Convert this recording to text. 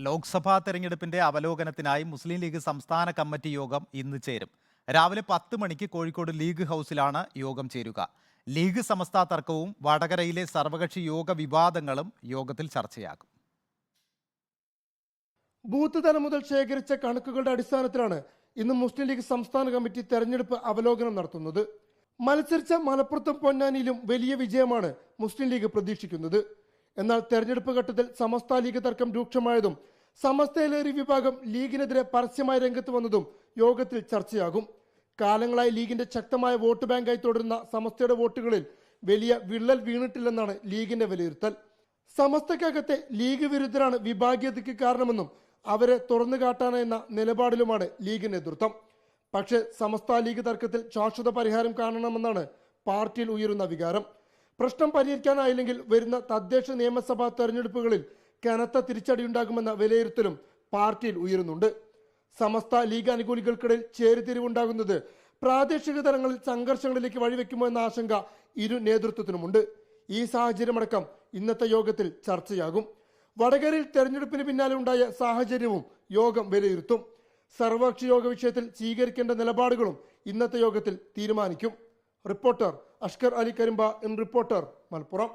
ലോക്സഭാ തെരഞ്ഞെടുപ്പിന്റെ അവലോകനത്തിനായി മുസ്ലിം ലീഗ് സംസ്ഥാന കമ്മിറ്റി യോഗം ഇന്ന് ചേരും. രാവിലെ 10 മണിക്ക് കോഴിക്കോട് ലീഗ് ഹൗസിലാണ് യോഗം ചേരുക. ലീഗ് സമസ്ത തർക്കവും വടകരയിലെ സർവകക്ഷി യോഗ വിവാദങ്ങളും യോഗത്തിൽ ചർച്ചയാകും. ബൂത്ത് തലം മുതൽ ശേഖരിച്ച കണക്കുകളുടെ അടിസ്ഥാനത്തിലാണ് ഇന്ന് മുസ്ലിം ലീഗ് സംസ്ഥാന കമ്മിറ്റി തെരഞ്ഞെടുപ്പ് അവലോകനം നടത്തുന്നത്. മത്സരിച്ച മലപ്പുറത്തും പൊന്നാനിയിലും വലിയ വിജയമാണ് മുസ്ലിം ലീഗ് പ്രതീക്ഷിക്കുന്നത്. എന്നാൽ തെരഞ്ഞെടുപ്പ് ഘട്ടത്തിൽ സമസ്ത ലീഗ് തർക്കം രൂക്ഷമായതും സമസ്തയിലേറി വിഭാഗം ലീഗിനെതിരെ പരസ്യമായി രംഗത്ത് വന്നതും യോഗത്തിൽ ചർച്ചയാകും. കാലങ്ങളായി ലീഗിന്റെ ശക്തമായ വോട്ട് ബാങ്കായി തുടരുന്ന സമസ്തയുടെ വോട്ടുകളിൽ വലിയ വിള്ളൽ വീണിട്ടില്ലെന്നാണ് ലീഗിന്റെ വിലയിരുത്തൽ. സമസ്തക്കകത്തെ ലീഗ് വിരുദ്ധരാണ് വിഭാഗീയതയ്ക്ക് കാരണമെന്നും അവരെ തുറന്നു കാട്ടാനെന്ന നിലപാടിലുമാണ് ലീഗ് നേതൃത്വം. പക്ഷേ സമസ്ത ലീഗ് തർക്കത്തിൽ ശാശ്വത പരിഹാരം കാണണമെന്നാണ് പാർട്ടിയിൽ ഉയരുന്ന വികാരം. പ്രശ്നം പരിഹരിക്കാനായില്ലെങ്കിൽ വരുന്ന തദ്ദേശ നിയമസഭാ തെരഞ്ഞെടുപ്പുകളിൽ കനത്ത തിരിച്ചടിയുണ്ടാകുമെന്ന വിലയിരുത്തലും പാർട്ടിയിൽ ഉയരുന്നുണ്ട്. സമസ്ത ലീഗ് അനുകൂലികൾക്കിടയിൽ ചേരിതിരിവുണ്ടാകുന്നത് പ്രാദേശിക തലങ്ങളിൽ സംഘർഷങ്ങളിലേക്ക് വഴിവെക്കുമോ എന്ന ആശങ്ക ഇരു നേതൃത്വത്തിനുമുണ്ട്. ഈ സാഹചര്യമടക്കം ഇന്നത്തെ യോഗത്തിൽ ചർച്ചയാകും. വടകരയിൽ തെരഞ്ഞെടുപ്പിന് പിന്നാലെ ഉണ്ടായ സാഹചര്യവും യോഗം വിലയിരുത്തും. സർവകക്ഷി യോഗ വിഷയത്തിൽ സ്വീകരിക്കേണ്ട നിലപാടുകളും ഇന്നത്തെ യോഗത്തിൽ തീരുമാനിക്കും. Reporter Ashkar Ali Karimba, reporter, Malappuram.